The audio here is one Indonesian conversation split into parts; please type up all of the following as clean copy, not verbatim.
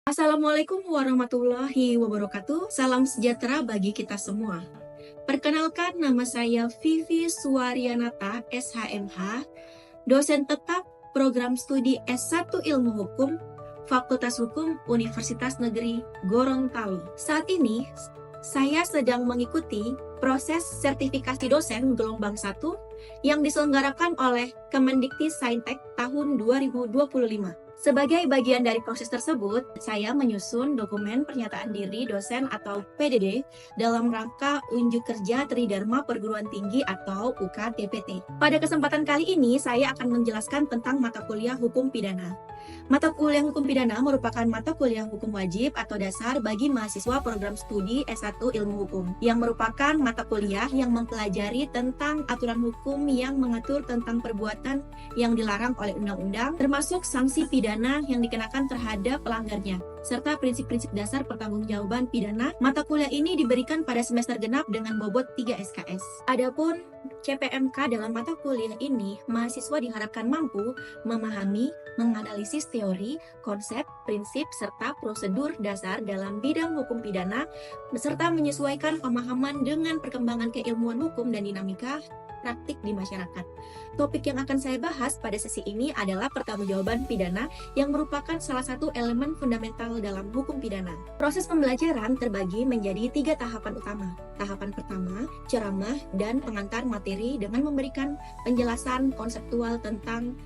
Assalamualaikum warahmatullahi wabarakatuh. Salam sejahtera bagi kita semua. Perkenalkan, nama saya Vivi Suwaryanata, SHMH, dosen tetap program studi S1 Ilmu Hukum, Fakultas Hukum Universitas Negeri Gorontalo. Saat ini, saya sedang mengikuti proses sertifikasi dosen gelombang 1 yang diselenggarakan oleh Kemendikti-Saintek tahun 2025. Sebagai bagian dari proses tersebut, saya menyusun dokumen pernyataan diri dosen atau PDD dalam rangka unjuk kerja Tridharma Perguruan Tinggi atau UKTPT. Pada kesempatan kali ini, saya akan menjelaskan tentang mata kuliah hukum pidana. Mata kuliah hukum pidana merupakan mata kuliah hukum wajib atau dasar bagi mahasiswa program studi S1 Ilmu Hukum, yang merupakan mata kuliah yang mempelajari tentang aturan hukum yang mengatur tentang perbuatan yang dilarang oleh undang-undang, termasuk sanksi pidana yang dikenakan terhadap pelanggarnya, serta prinsip-prinsip dasar pertanggungjawaban pidana. Mata kuliah ini diberikan pada semester genap dengan bobot 3 SKS. Adapun CPMK dalam mata kuliah ini, mahasiswa diharapkan mampu memahami, menganalisis teori, konsep, prinsip, serta prosedur dasar dalam bidang hukum pidana, beserta menyesuaikan pemahaman dengan perkembangan keilmuan hukum dan dinamika praktik di masyarakat. Topik yang akan saya bahas pada sesi ini adalah pertanggungjawaban pidana yang merupakan salah satu elemen fundamental dalam hukum pidana. Proses pembelajaran terbagi menjadi 3 tahapan utama. Tahapan pertama, ceramah dan pengantar materi dengan memberikan penjelasan konseptual tentang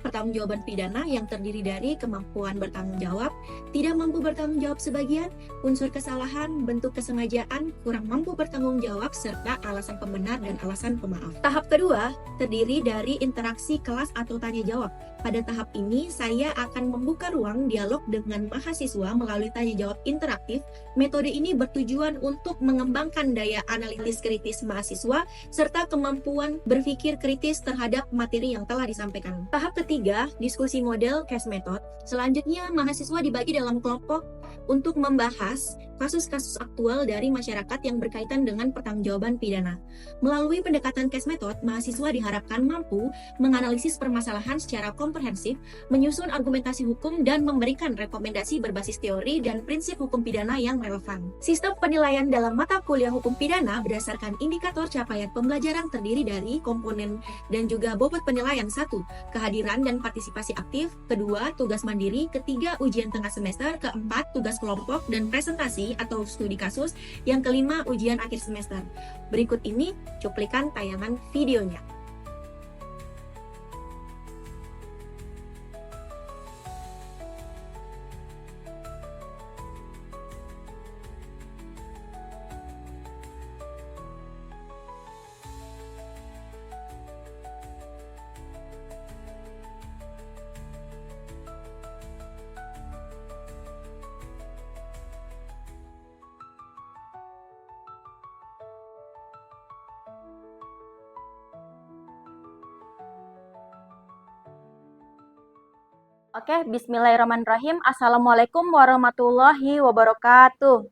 pertanggungjawaban pidana yang terdiri dari kemampuan bertanggung jawab, tidak mampu bertanggung jawab sebagian, unsur kesalahan, bentuk kesengajaan, kurang mampu bertanggung jawab, serta alasan pembenar dan alasan pemaaf. Tahap kedua terdiri dari interaksi kelas atau tanya jawab. Pada tahap ini, saya akan membuka ruang dialog dengan mahasiswa melalui tanya jawab interaktif. Metode ini bertujuan untuk mengembangkan daya analitis kritis mahasiswa serta kemampuan berpikir kritis terhadap materi yang telah disampaikan. Tahap ketiga, diskusi model case method. Selanjutnya, mahasiswa dibagi dalam kelompok untuk membahas kasus-kasus aktual dari masyarakat yang berkaitan dengan pertanggungjawaban pidana. Melalui pendekatan case method, mahasiswa diharapkan mampu menganalisis permasalahan secara komprehensif, menyusun argumentasi hukum, dan memberikan rekomendasi berbasis teori dan prinsip hukum pidana yang relevan. Sistem penilaian dalam mata kuliah hukum pidana berdasarkan indikator capaian pembelajaran terdiri dari komponen dan juga bobot penilaian. 1. Kehadiran dan partisipasi aktif. Kedua, tugas mandiri. Ketiga, ujian tengah semester. Keempat, tugas kelompok dan presentasi atau studi kasus. Yang kelima, ujian akhir semester. Berikut ini cuplikan tayangan videonya. Oke, bismillahirrahmanirrahim. Assalamualaikum warahmatullahi wabarakatuh.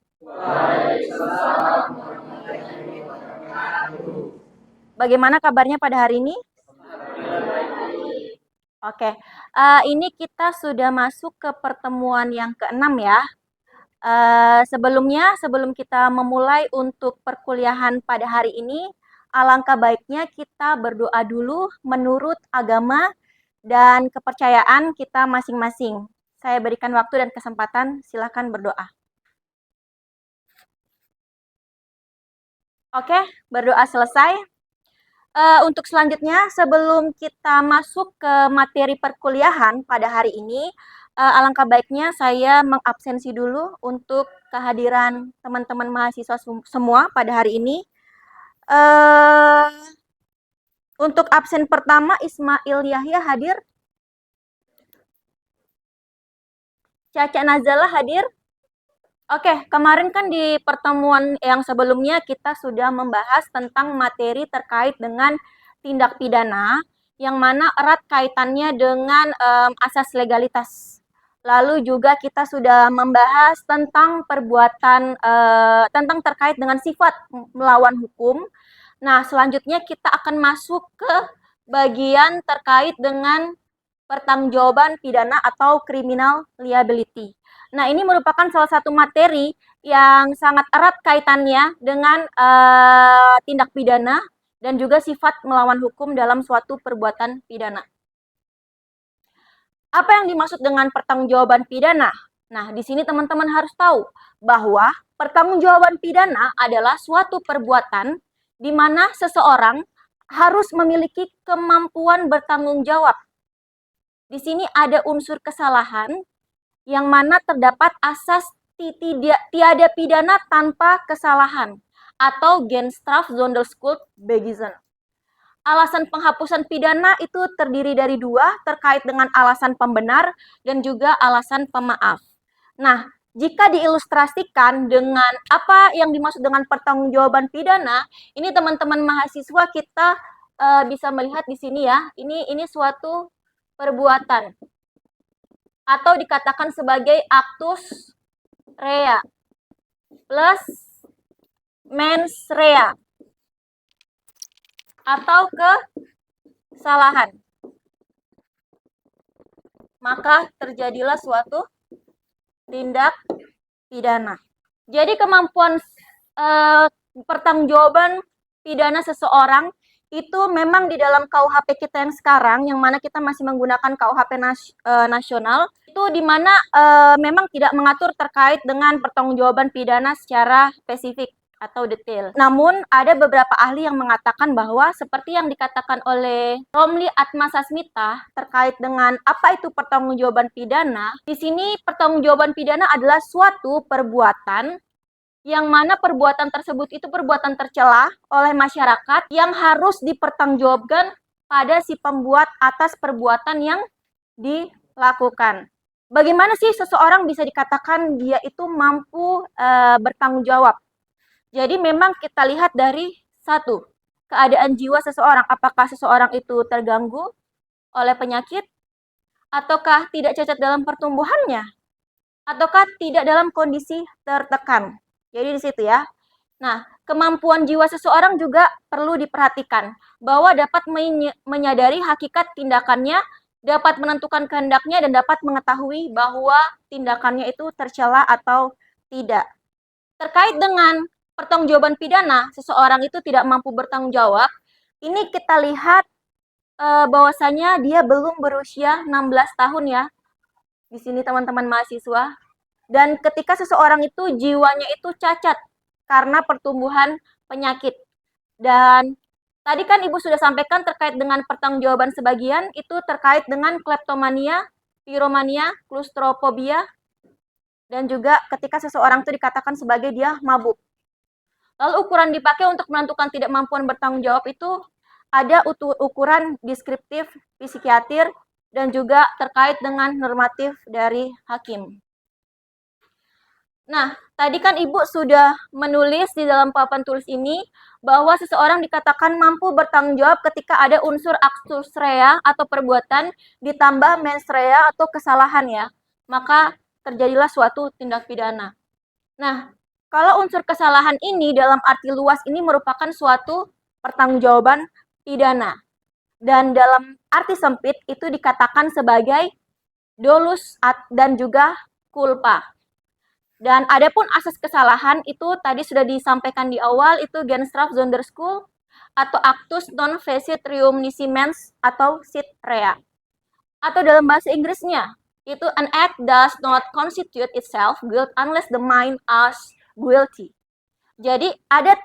Bagaimana kabarnya pada hari ini? Oke, ini kita sudah masuk ke pertemuan yang ke-6 ya. Sebelum kita memulai untuk perkuliahan pada hari ini, alangkah baiknya kita berdoa dulu menurut agama dan kepercayaan kita masing-masing. Saya berikan waktu dan kesempatan, silakan berdoa. Oke, berdoa selesai. Untuk selanjutnya, sebelum kita masuk ke materi perkuliahan pada hari ini, alangkah baiknya saya mengabsensi dulu untuk kehadiran teman-teman mahasiswa semua pada hari ini. Untuk absen pertama, Ismail Yahya hadir. Caca Nazala hadir. Oke, kemarin kan di pertemuan yang sebelumnya kita sudah membahas tentang materi terkait dengan tindak pidana yang mana erat kaitannya dengan asas legalitas. Lalu juga kita sudah membahas tentang perbuatan tentang terkait dengan sifat melawan hukum. Nah, selanjutnya kita akan masuk ke bagian terkait dengan pertanggungjawaban pidana atau criminal liability. Nah, ini merupakan salah satu materi yang sangat erat kaitannya dengan tindak pidana dan juga sifat melawan hukum dalam suatu perbuatan pidana. Apa yang dimaksud dengan pertanggungjawaban pidana? Nah, di sini teman-teman harus tahu bahwa pertanggungjawaban pidana adalah suatu perbuatan di mana seseorang harus memiliki kemampuan bertanggung jawab. Di sini ada unsur kesalahan yang mana terdapat asas tiada pidana tanpa kesalahan atau Genstraf Sonderschuld begizen. Alasan penghapusan pidana itu terdiri dari dua, terkait dengan alasan pembenar dan juga alasan pemaaf. Nah, jika diilustrasikan dengan apa yang dimaksud dengan pertanggungjawaban pidana, ini teman-teman mahasiswa kita bisa melihat di sini ya. Ini suatu perbuatan atau dikatakan sebagai actus rea plus mens rea atau kesalahan. Maka terjadilah suatu tindak pidana. Jadi kemampuan pertanggungjawaban pidana seseorang itu memang di dalam KUHP kita yang sekarang, yang mana kita masih menggunakan KUHP nasional, itu di mana memang tidak mengatur terkait dengan pertanggungjawaban pidana secara spesifik atau detail. Namun ada beberapa ahli yang mengatakan bahwa seperti yang dikatakan oleh Romli Atmasasmita terkait dengan apa itu pertanggungjawaban pidana, di sini pertanggungjawaban pidana adalah suatu perbuatan yang mana perbuatan tersebut itu perbuatan tercela oleh masyarakat yang harus dipertanggungjawabkan pada si pembuat atas perbuatan yang dilakukan. Bagaimana sih seseorang bisa dikatakan dia itu mampu bertanggung jawab? Jadi memang kita lihat dari satu, keadaan jiwa seseorang. Apakah seseorang itu terganggu oleh penyakit? Ataukah tidak cacat dalam pertumbuhannya? Ataukah tidak dalam kondisi tertekan? Jadi di situ ya. Nah, kemampuan jiwa seseorang juga perlu diperhatikan bahwa dapat menyadari hakikat tindakannya, dapat menentukan kehendaknya, dan dapat mengetahui bahwa tindakannya itu tercela atau tidak. Terkait dengan pertanggungjawaban pidana, seseorang itu tidak mampu bertanggung jawab. Ini kita lihat bahwasanya dia belum berusia 16 tahun ya. Di sini teman-teman mahasiswa. Dan ketika seseorang itu jiwanya itu cacat karena pertumbuhan penyakit. Dan tadi kan Ibu sudah sampaikan terkait dengan pertanggungjawaban sebagian, itu terkait dengan kleptomania, piromania, klaustrofobia, dan juga ketika seseorang itu dikatakan sebagai dia mabuk. Lalu ukuran dipakai untuk menentukan tidak mampuan bertanggung jawab itu ada ukuran deskriptif, psikiater, dan juga terkait dengan normatif dari hakim. Nah, tadi kan Ibu sudah menulis di dalam papan tulis ini bahwa seseorang dikatakan mampu bertanggung jawab ketika ada unsur actus rea atau perbuatan ditambah mens rea atau kesalahan ya. Maka terjadilah suatu tindak pidana. Nah, kalau unsur kesalahan ini dalam arti luas ini merupakan suatu pertanggungjawaban pidana. Dan dalam arti sempit itu dikatakan sebagai dolus dan juga culpa. Dan adapun asas kesalahan itu tadi sudah disampaikan di awal, itu Genstraf Sonderschuld atau actus non facit reum nisi mens atau sit rea. Atau dalam bahasa Inggrisnya, itu an act does not constitute itself guilt unless the mind is guilty. Jadi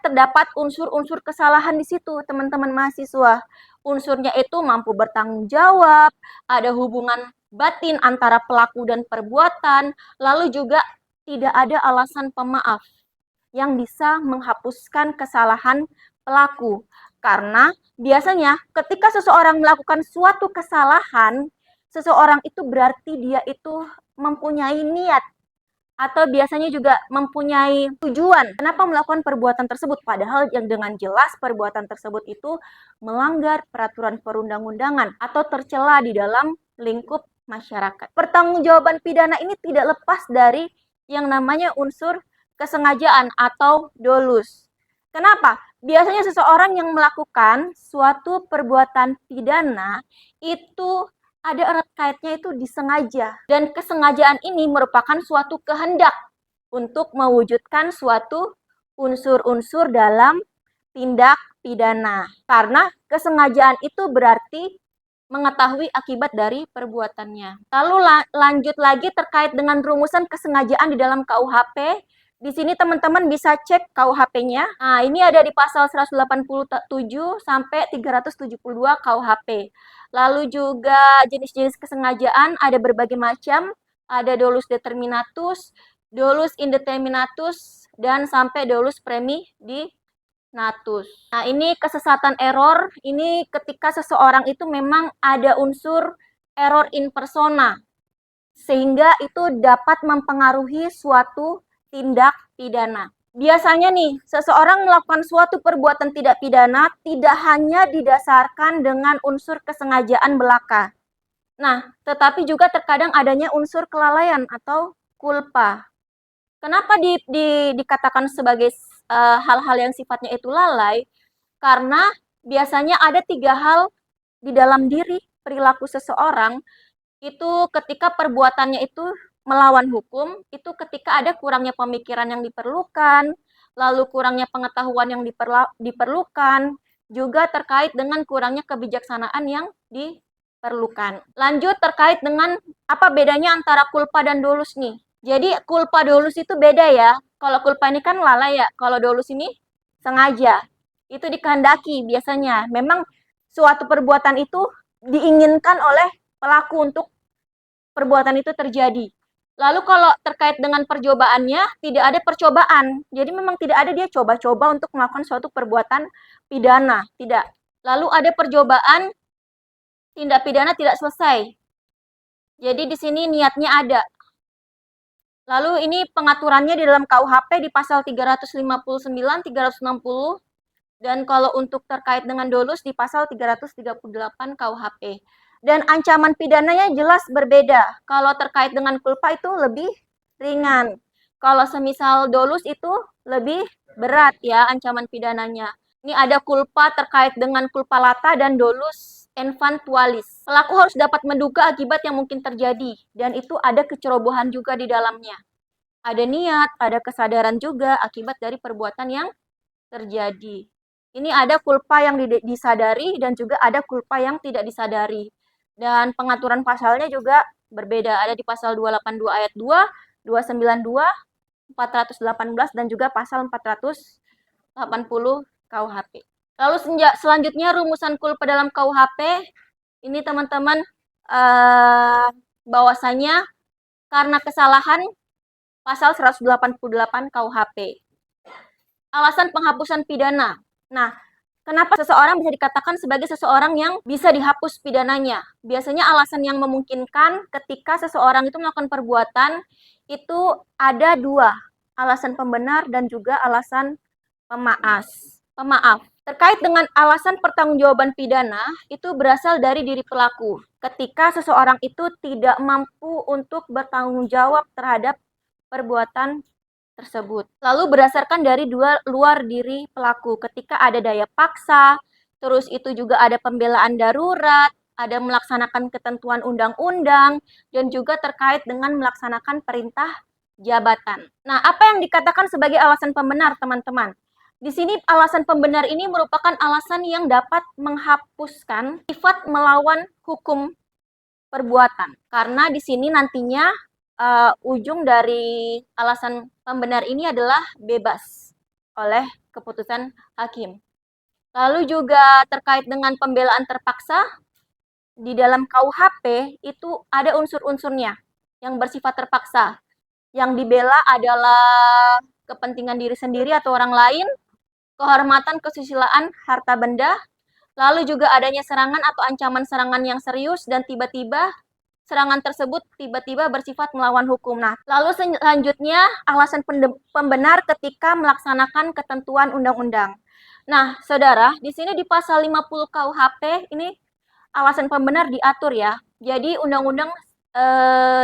terdapat unsur-unsur kesalahan di situ, teman-teman mahasiswa. Unsurnya itu mampu bertanggung jawab, ada hubungan batin antara pelaku dan perbuatan, lalu juga tidak ada alasan pemaaf yang bisa menghapuskan kesalahan pelaku. Karena biasanya ketika seseorang melakukan suatu kesalahan, seseorang itu berarti dia itu mempunyai niat atau biasanya juga mempunyai tujuan kenapa melakukan perbuatan tersebut, padahal yang dengan jelas perbuatan tersebut itu melanggar peraturan perundang-undangan atau tercela di dalam lingkup masyarakat. Pertanggungjawaban pidana ini tidak lepas dari yang namanya unsur kesengajaan atau dolus. Kenapa? Biasanya seseorang yang melakukan suatu perbuatan pidana itu ada erat kaitnya itu disengaja. Dan kesengajaan ini merupakan suatu kehendak untuk mewujudkan suatu unsur-unsur dalam tindak pidana. Karena kesengajaan itu berarti mengetahui akibat dari perbuatannya. Lalu lanjut lagi terkait dengan rumusan kesengajaan di dalam KUHP. Di sini teman-teman bisa cek KUHP-nya. Nah, ini ada di pasal 187 sampai 372 KUHP. Lalu juga jenis-jenis kesengajaan ada berbagai macam. Ada dolus determinatus, dolus indeterminatus, dan sampai dolus natus. Nah, ini kesesatan error. Ini ketika seseorang itu memang ada unsur error in persona, sehingga itu dapat mempengaruhi suatu tindak pidana. Biasanya nih, seseorang melakukan suatu perbuatan tidak pidana tidak hanya didasarkan dengan unsur kesengajaan belaka. Nah, tetapi juga terkadang adanya unsur kelalaian atau culpa. Kenapa dikatakan sebagai hal-hal yang sifatnya itu lalai? Karena biasanya ada 3 hal di dalam diri perilaku seseorang itu ketika perbuatannya itu melawan hukum, itu ketika ada kurangnya pemikiran yang diperlukan, lalu kurangnya pengetahuan yang diperlukan, juga terkait dengan kurangnya kebijaksanaan yang diperlukan. Lanjut terkait dengan apa bedanya antara culpa dan dolus nih. Jadi culpa dolus itu beda ya. Kalau culpa ini kan lalai ya, kalau dolus ini sengaja. Itu dikehendaki biasanya. Memang suatu perbuatan itu diinginkan oleh pelaku untuk perbuatan itu terjadi. Lalu kalau terkait dengan percobaannya, tidak ada percobaan. Jadi memang tidak ada dia coba-coba untuk melakukan suatu perbuatan pidana, tidak. Lalu ada percobaan, tindak pidana tidak selesai. Jadi di sini niatnya ada. Lalu ini pengaturannya di dalam KUHP di pasal 359, 360, dan kalau untuk terkait dengan dolus di pasal 338 KUHP. Dan ancaman pidananya jelas berbeda. Kalau terkait dengan culpa itu lebih ringan. Kalau semisal dolus itu lebih berat ya ancaman pidananya. Ini ada culpa terkait dengan culpa lata dan dolus eventualis. Pelaku harus dapat menduga akibat yang mungkin terjadi. Dan itu ada kecerobohan juga di dalamnya. Ada niat, ada kesadaran juga akibat dari perbuatan yang terjadi. Ini ada culpa yang disadari dan juga ada culpa yang tidak disadari. Dan pengaturan pasalnya juga berbeda. Ada di pasal 282 ayat 2, 292, 418, dan juga pasal 480 KUHP. Lalu selanjutnya rumusan culpa dalam KUHP. Ini teman-teman bahwasanya karena kesalahan pasal 188 KUHP. Alasan penghapusan pidana. Nah, kenapa seseorang bisa dikatakan sebagai seseorang yang bisa dihapus pidananya? Biasanya alasan yang memungkinkan ketika seseorang itu melakukan perbuatan itu ada 2, alasan pembenar dan juga alasan pemaaf. Terkait dengan alasan pertanggungjawaban pidana itu berasal dari diri pelaku. Ketika seseorang itu tidak mampu untuk bertanggung jawab terhadap perbuatan tersebut. Lalu berdasarkan dari luar diri pelaku, ketika ada daya paksa, terus itu juga ada pembelaan darurat, ada melaksanakan ketentuan undang-undang, dan juga terkait dengan melaksanakan perintah jabatan. Nah, apa yang dikatakan sebagai alasan pembenar, teman-teman? Di sini alasan pembenar ini merupakan alasan yang dapat menghapuskan sifat melawan hukum perbuatan. Karena di sini nantinya ujung dari alasan pembenar ini adalah bebas oleh keputusan hakim. Lalu juga terkait dengan pembelaan terpaksa, di dalam KUHP itu ada unsur-unsurnya yang bersifat terpaksa. Yang dibela adalah kepentingan diri sendiri atau orang lain, kehormatan, kesusilaan, harta benda, lalu juga adanya serangan atau ancaman serangan yang serius dan tiba-tiba serangan tersebut tiba-tiba bersifat melawan hukum. Nah, lalu selanjutnya alasan pembenar ketika melaksanakan ketentuan undang-undang. Nah, saudara, di sini di pasal 50 KUHP ini alasan pembenar diatur ya. Jadi undang-undang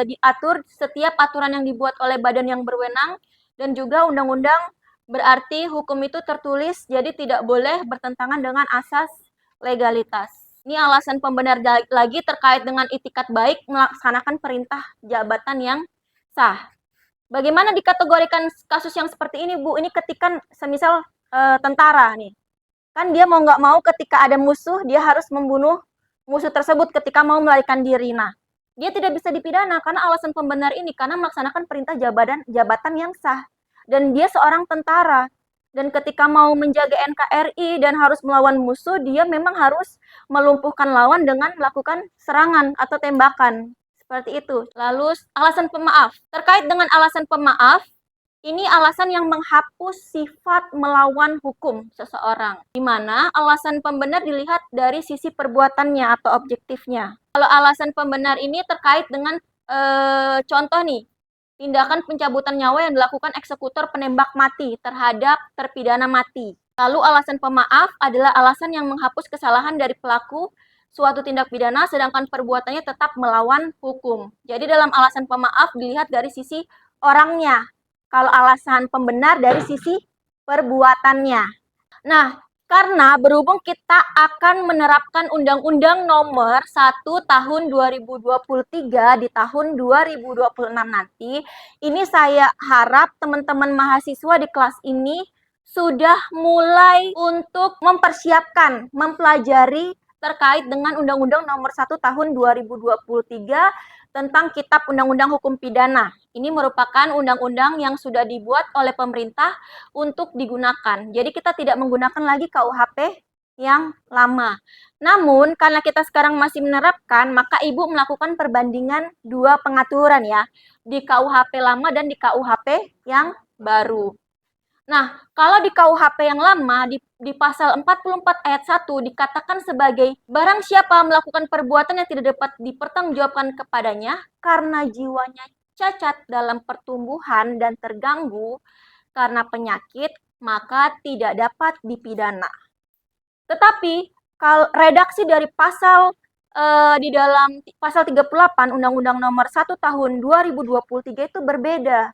diatur setiap aturan yang dibuat oleh badan yang berwenang dan juga undang-undang berarti hukum itu tertulis jadi tidak boleh bertentangan dengan asas legalitas. Ini alasan pembenar lagi terkait dengan itikat baik melaksanakan perintah jabatan yang sah. Bagaimana dikategorikan kasus yang seperti ini, Bu? Ini ketika semisal tentara nih. Kan dia mau nggak mau ketika ada musuh, dia harus membunuh musuh tersebut ketika mau melarikan diri. Nah, dia tidak bisa dipidana karena alasan pembenar ini, karena melaksanakan perintah jabatan yang sah. Dan dia seorang tentara. Dan ketika mau menjaga NKRI dan harus melawan musuh, dia memang harus melumpuhkan lawan dengan melakukan serangan atau tembakan. Seperti itu. Lalu alasan pemaaf. Terkait dengan alasan pemaaf, ini alasan yang menghapus sifat melawan hukum seseorang, di mana alasan pembenar dilihat dari sisi perbuatannya atau objektifnya. Kalau alasan pembenar ini terkait dengan contoh nih, tindakan pencabutan nyawa yang dilakukan eksekutor penembak mati terhadap terpidana mati. Lalu alasan pemaaf adalah alasan yang menghapus kesalahan dari pelaku suatu tindak pidana sedangkan perbuatannya tetap melawan hukum. Jadi dalam alasan pemaaf dilihat dari sisi orangnya. Kalau alasan pembenar dari sisi perbuatannya. Nah, karena berhubung kita akan menerapkan Undang-Undang Nomor 1 Tahun 2023 di tahun 2026 nanti, ini saya harap teman-teman mahasiswa di kelas ini sudah mulai untuk mempersiapkan, mempelajari terkait dengan Undang-Undang Nomor 1 Tahun 2023 tentang Kitab Undang-Undang Hukum Pidana. Ini merupakan undang-undang yang sudah dibuat oleh pemerintah untuk digunakan. Jadi kita tidak menggunakan lagi KUHP yang lama. Namun karena kita sekarang masih menerapkan, maka Ibu melakukan perbandingan dua pengaturan ya, di KUHP lama dan di KUHP yang baru. Nah, kalau di KUHP yang lama, di pasal 44 ayat 1 dikatakan sebagai barang siapa melakukan perbuatan yang tidak dapat dipertanggungjawabkan kepadanya karena jiwanya cacat dalam pertumbuhan dan terganggu karena penyakit, maka tidak dapat dipidana. Tetapi kalau redaksi dari pasal di dalam pasal 38 Undang-Undang Nomor 1 Tahun 2023 itu berbeda,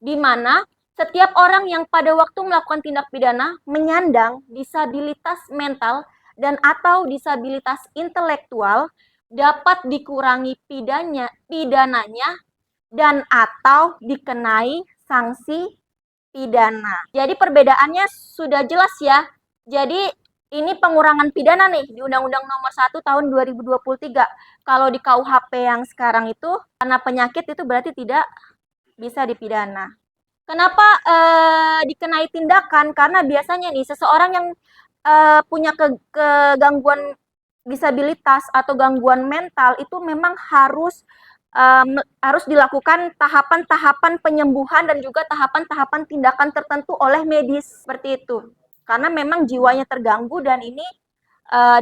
di mana setiap orang yang pada waktu melakukan tindak pidana menyandang disabilitas mental dan atau disabilitas intelektual dapat dikurangi pidananya dan atau dikenai sanksi pidana. Jadi perbedaannya sudah jelas ya. Jadi ini pengurangan pidana nih di Undang-Undang Nomor 1 Tahun 2023. Kalau di KUHP yang sekarang itu karena penyakit itu berarti tidak bisa dipidana. Kenapa dikenai tindakan? Karena biasanya nih seseorang yang punya kegangguan disabilitas atau gangguan mental itu memang harus dilakukan tahapan-tahapan penyembuhan dan juga tahapan-tahapan tindakan tertentu oleh medis seperti itu. Karena memang jiwanya terganggu dan ini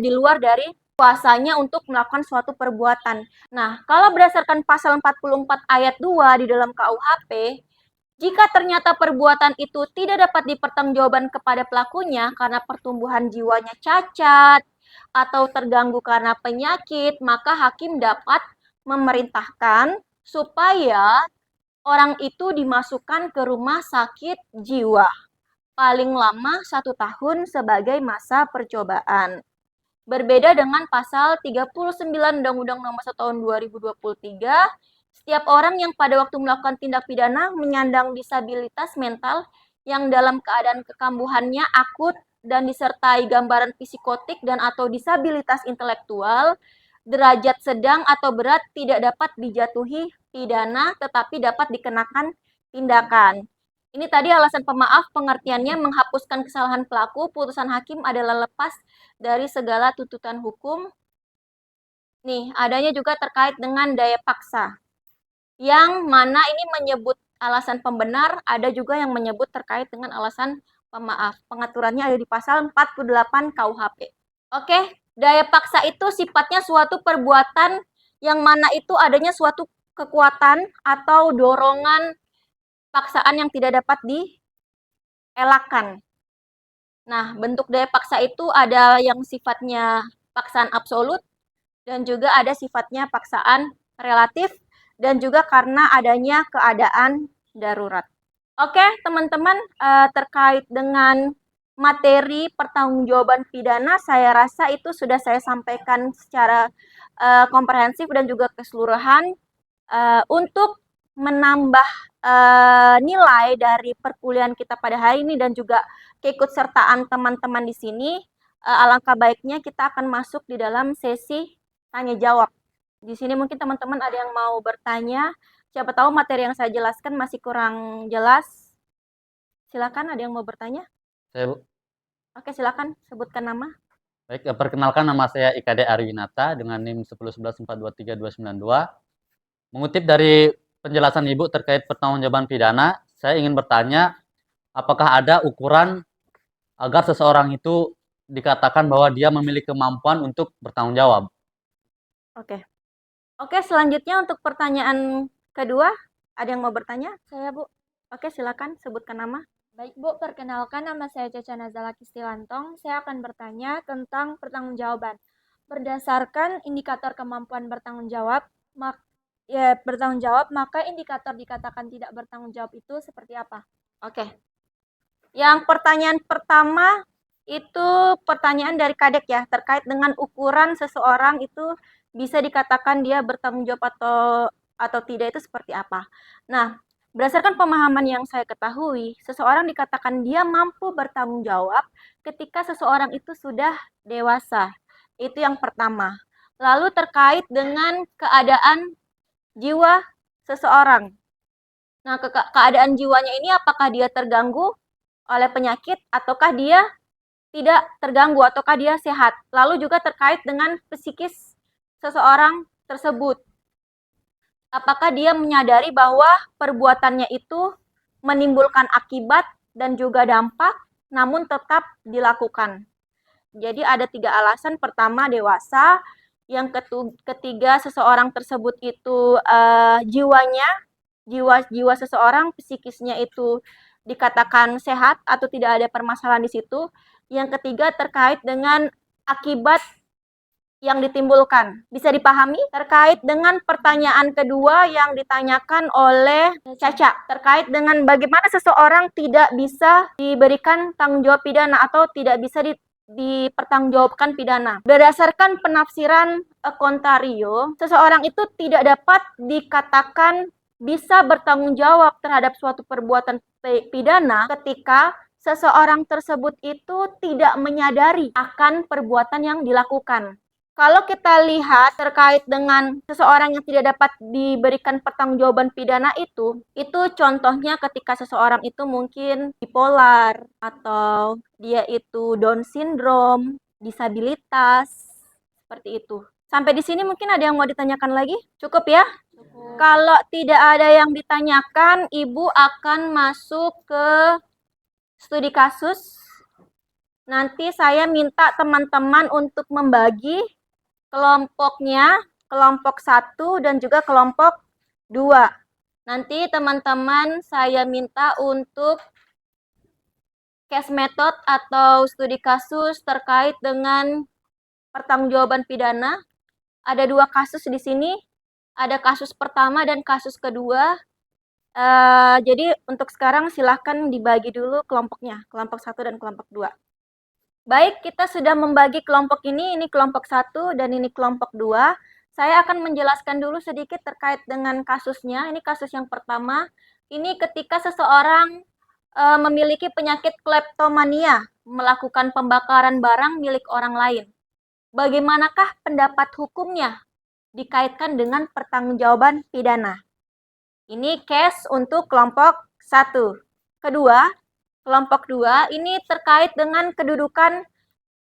di luar dari kuasanya untuk melakukan suatu perbuatan. Nah, kalau berdasarkan pasal 44 ayat 2 di dalam KUHP, jika ternyata perbuatan itu tidak dapat dipertanggungjawabkan kepada pelakunya karena pertumbuhan jiwanya cacat atau terganggu karena penyakit, maka hakim dapat memerintahkan supaya orang itu dimasukkan ke rumah sakit jiwa. Paling lama 1 tahun sebagai masa percobaan. Berbeda dengan pasal 39 Undang-Undang Nomor 1 Tahun 2023, setiap orang yang pada waktu melakukan tindak pidana menyandang disabilitas mental yang dalam keadaan kekambuhannya akut dan disertai gambaran psikotik dan atau disabilitas intelektual, derajat sedang atau berat tidak dapat dijatuhi pidana tetapi dapat dikenakan tindakan. Ini tadi alasan pemaaf pengertiannya menghapuskan kesalahan pelaku, putusan hakim adalah lepas dari segala tuntutan hukum. Nih, adanya juga terkait dengan daya paksa. Yang mana ini menyebut alasan pembenar, ada juga yang menyebut terkait dengan alasan pemaaf. Pengaturannya ada di pasal 48 KUHP. Oke, daya paksa itu sifatnya suatu perbuatan yang mana itu adanya suatu kekuatan atau dorongan paksaan yang tidak dapat dielakkan. Nah, bentuk daya paksa itu ada yang sifatnya paksaan absolut dan juga ada sifatnya paksaan relatif dan juga karena adanya keadaan darurat. Oke, teman-teman, terkait dengan materi pertanggungjawaban pidana saya rasa itu sudah saya sampaikan secara komprehensif dan juga keseluruhan untuk menambah nilai dari perkuliahan kita pada hari ini dan juga keikutsertaan teman-teman di sini, alangkah baiknya kita akan masuk di dalam sesi tanya jawab. Di sini mungkin teman-teman ada yang mau bertanya. Siapa tahu materi yang saya jelaskan masih kurang jelas. Silakan, ada yang mau bertanya? Saya, Bu. Oke, silakan sebutkan nama. Baik, perkenalkan nama saya IKD Arwinata dengan NIM 101423292. Mengutip dari penjelasan Ibu terkait pertanggungjawaban pidana, saya ingin bertanya, apakah ada ukuran agar seseorang itu dikatakan bahwa dia memiliki kemampuan untuk bertanggung jawab? Oke. Oke, selanjutnya untuk pertanyaan kedua, ada yang mau bertanya? Saya, Bu. Oke, silakan sebutkan nama. Baik Bu, perkenalkan nama saya Caca Nazala Kistilantong. Saya akan bertanya tentang pertanggungjawaban. Berdasarkan indikator kemampuan bertanggung jawab, maka indikator dikatakan tidak bertanggung jawab itu seperti apa? Oke. Yang pertanyaan pertama itu pertanyaan dari Kadek ya, terkait dengan ukuran seseorang itu bisa dikatakan dia bertanggung jawab atau tidak itu seperti apa. Nah, berdasarkan pemahaman yang saya ketahui, seseorang dikatakan dia mampu bertanggung jawab ketika seseorang itu sudah dewasa. Itu yang pertama. Lalu terkait dengan keadaan jiwa seseorang. Nah, keadaan jiwanya ini apakah dia terganggu oleh penyakit ataukah dia tidak terganggu ataukah dia sehat. Lalu juga terkait dengan psikis seseorang tersebut. Apakah dia menyadari bahwa perbuatannya itu menimbulkan akibat dan juga dampak, namun tetap dilakukan. Jadi ada 3 alasan. Pertama, dewasa. Yang ketiga, seseorang tersebut itu jiwa seseorang, psikisnya itu dikatakan sehat atau tidak ada permasalahan di situ. Yang ketiga, terkait dengan akibat yang ditimbulkan. Bisa dipahami? Terkait dengan pertanyaan kedua yang ditanyakan oleh Caca, terkait dengan bagaimana seseorang tidak bisa diberikan tanggung jawab pidana atau tidak bisa dipertanggungjawabkan pidana. Berdasarkan penafsiran Kontario, seseorang itu tidak dapat dikatakan bisa bertanggung jawab terhadap suatu perbuatan pidana ketika seseorang tersebut itu tidak menyadari akan perbuatan yang dilakukan. Kalau kita lihat terkait dengan seseorang yang tidak dapat diberikan pertanggungjawaban pidana itu contohnya ketika seseorang itu mungkin bipolar atau dia itu Down syndrome, disabilitas, seperti itu. Sampai di sini mungkin ada yang mau ditanyakan lagi? Cukup ya? Cukup. Kalau tidak ada yang ditanyakan, Ibu akan masuk ke studi kasus. Nanti saya minta teman-teman untuk membagi kelompoknya, kelompok 1 dan juga kelompok 2. Nanti teman-teman saya minta untuk case method atau studi kasus terkait dengan pertanggungjawaban pidana. Ada 2 kasus di sini. Ada kasus pertama dan kasus kedua. Jadi untuk sekarang silahkan dibagi dulu kelompoknya, kelompok 1 dan kelompok 2. Baik, kita sudah membagi kelompok ini kelompok 1 dan ini kelompok 2. Saya akan menjelaskan dulu sedikit terkait dengan kasusnya. Ini kasus yang pertama. Ini ketika seseorang memiliki penyakit kleptomania, melakukan pembakaran barang milik orang lain. Bagaimanakah pendapat hukumnya dikaitkan dengan pertanggungjawaban pidana? Ini case untuk kelompok 1. Kedua, kelompok 2 ini terkait dengan kedudukan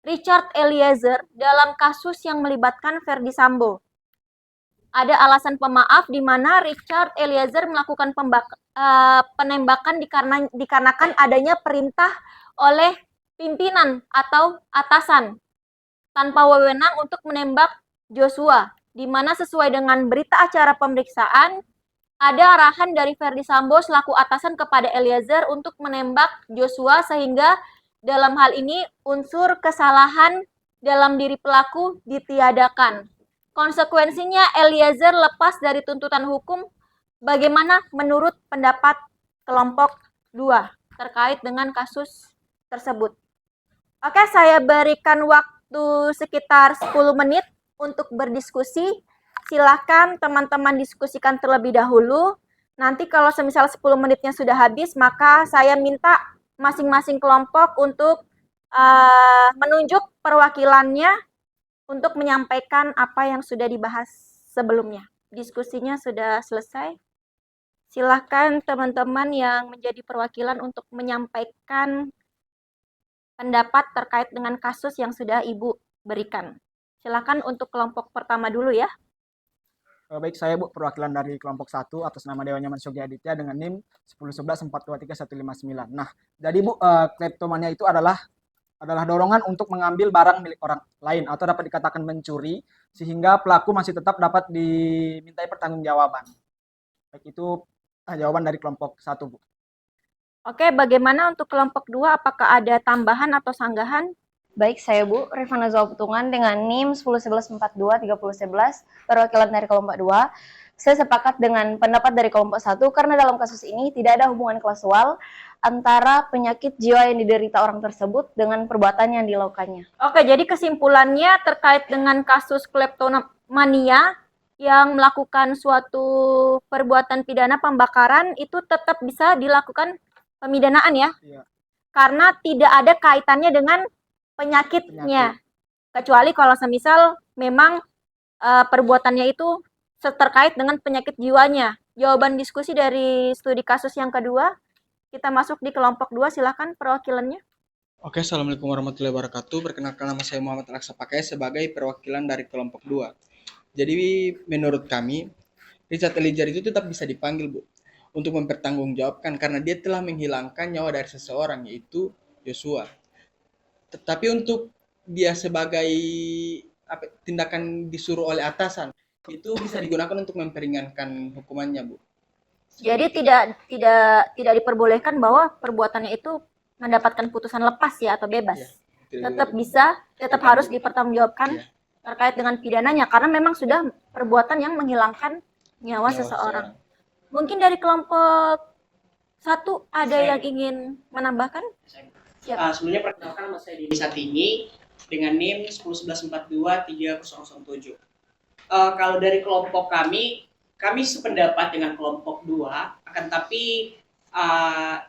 Richard Eliezer dalam kasus yang melibatkan Ferdy Sambo. Ada alasan pemaaf di mana Richard Eliezer melakukan penembakan dikarenakan adanya perintah oleh pimpinan atau atasan tanpa wewenang untuk menembak Joshua, di mana sesuai dengan berita acara pemeriksaan ada arahan dari Ferdy Sambo selaku atasan kepada Eliezer untuk menembak Joshua sehingga dalam hal ini unsur kesalahan dalam diri pelaku ditiadakan. Konsekuensinya Eliezer lepas dari tuntutan hukum. Bagaimana menurut pendapat kelompok 2 terkait dengan kasus tersebut? Oke, saya berikan waktu sekitar 10 menit untuk berdiskusi. Silakan teman-teman diskusikan terlebih dahulu. Nanti kalau semisal 10 menitnya sudah habis, maka saya minta masing-masing kelompok untuk menunjuk perwakilannya untuk menyampaikan apa yang sudah dibahas sebelumnya. Diskusinya sudah selesai. Silakan teman-teman yang menjadi perwakilan untuk menyampaikan pendapat terkait dengan kasus yang sudah Ibu berikan. Silakan untuk kelompok pertama dulu ya. Baik, saya Bu, perwakilan dari kelompok 1 atas nama Dewa Nyaman Sogi Aditya dengan NIM 1011423 159. Nah, jadi Bu, kleptomania itu adalah dorongan untuk mengambil barang milik orang lain atau dapat dikatakan mencuri sehingga pelaku masih tetap dapat dimintai pertanggungjawaban. Baik, itu jawaban dari kelompok 1, Bu. Oke, bagaimana untuk kelompok 2? Apakah ada tambahan atau sanggahan? Baik, saya Bu, Rifana Zawpetungan dengan NIM 1011423011, perwakilan dari kelompok 2. Saya sepakat dengan pendapat dari kelompok 1 karena dalam kasus ini tidak ada hubungan kausal antara penyakit jiwa yang diderita orang tersebut dengan perbuatan yang dilakukannya. Oke, jadi kesimpulannya terkait dengan kasus kleptomania yang melakukan suatu perbuatan pidana pembakaran itu tetap bisa dilakukan pemidanaan ya? Iya. Karena tidak ada kaitannya dengan penyakitnya. Kecuali kalau semisal memang perbuatannya itu terkait dengan penyakit jiwanya. Jawaban diskusi dari studi kasus yang kedua, kita masuk di kelompok 2, silakan perwakilannya. Oke, Assalamualaikum warahmatullahi wabarakatuh. Perkenalkan, nama saya Muhammad Al-Aqsa Pakai sebagai perwakilan dari kelompok 2. Jadi menurut kami, Richard Eliezer itu tetap bisa dipanggil, Bu, untuk mempertanggungjawabkan karena dia telah menghilangkan nyawa dari seseorang, yaitu Joshua. Tetapi untuk dia sebagai tindakan disuruh oleh atasan, itu bisa digunakan untuk memperingankan hukumannya, Bu. Jadi tidak diperbolehkan bahwa perbuatannya itu mendapatkan putusan lepas ya atau bebas. Ya, tetap bisa, tetap harus dipertanggungjawabkan terkait dengan pidananya karena memang sudah perbuatan yang menghilangkan nyawa seseorang. Mungkin dari kelompok 1 ada yang ingin menambahkan? Sebenarnya perkenalkan nama saya Dedi Satini dengan NIM 1011423007. Kalau dari kelompok kami sependapat dengan kelompok 2, akan tapi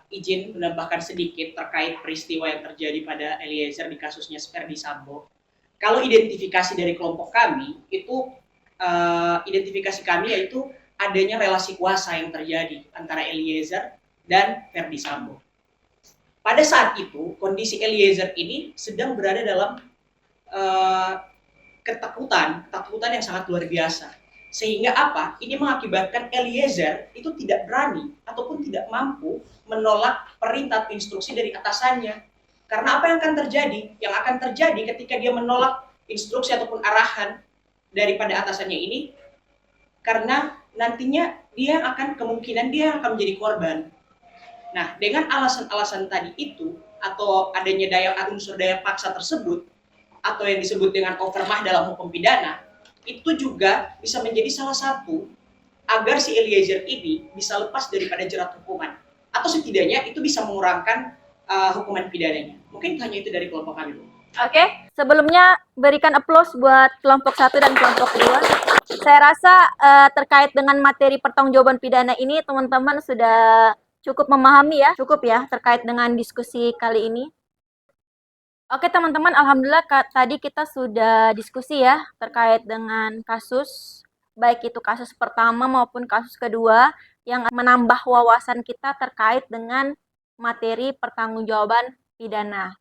izin menambahkan sedikit terkait peristiwa yang terjadi pada Eliezer di kasusnya Verdi Sambo. Kalau identifikasi dari kelompok kami itu identifikasi kami yaitu adanya relasi kuasa yang terjadi antara Eliezer dan Verdi Sambo. Pada saat itu kondisi Eliezer ini sedang berada dalam ketakutan yang sangat luar biasa. Sehingga apa? Ini mengakibatkan Eliezer itu tidak berani ataupun tidak mampu menolak perintah instruksi dari atasannya. Karena apa yang akan terjadi? Yang akan terjadi ketika dia menolak instruksi ataupun arahan daripada atasannya ini, karena nantinya dia akan menjadi korban. Nah, dengan alasan-alasan tadi itu, atau adanya unsur daya paksa tersebut, atau yang disebut dengan overmah dalam hukum pidana, itu juga bisa menjadi salah satu agar si Eliezer ini bisa lepas daripada jerat hukuman. Atau setidaknya itu bisa mengurangkan hukuman pidananya. Mungkin hanya itu dari kelompok kami. Oke, sebelumnya berikan aplaus buat kelompok 1 dan kelompok 2. Saya rasa terkait dengan materi pertanggungjawaban pidana ini teman-teman sudah cukup memahami ya, cukup ya terkait dengan diskusi kali ini. Oke teman-teman, alhamdulillah tadi kita sudah diskusi ya terkait dengan kasus, baik itu kasus pertama maupun kasus kedua yang menambah wawasan kita terkait dengan materi pertanggungjawaban pidana.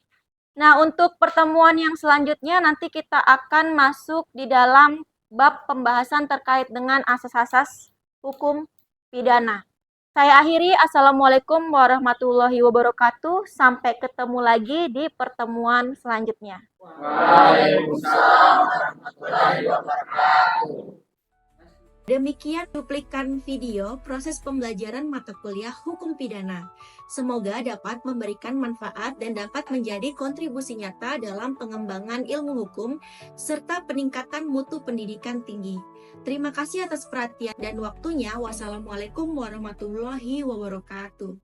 Nah, untuk pertemuan yang selanjutnya nanti kita akan masuk di dalam bab pembahasan terkait dengan asas-asas hukum pidana. Saya akhiri, Assalamualaikum warahmatullahi wabarakatuh. Sampai ketemu lagi di pertemuan selanjutnya. Waalaikumsalam warahmatullahi wabarakatuh. Demikian cuplikan video proses pembelajaran mata kuliah hukum pidana. Semoga dapat memberikan manfaat dan dapat menjadi kontribusi nyata dalam pengembangan ilmu hukum serta peningkatan mutu pendidikan tinggi. Terima kasih atas perhatian dan waktunya. Wassalamualaikum warahmatullahi wabarakatuh.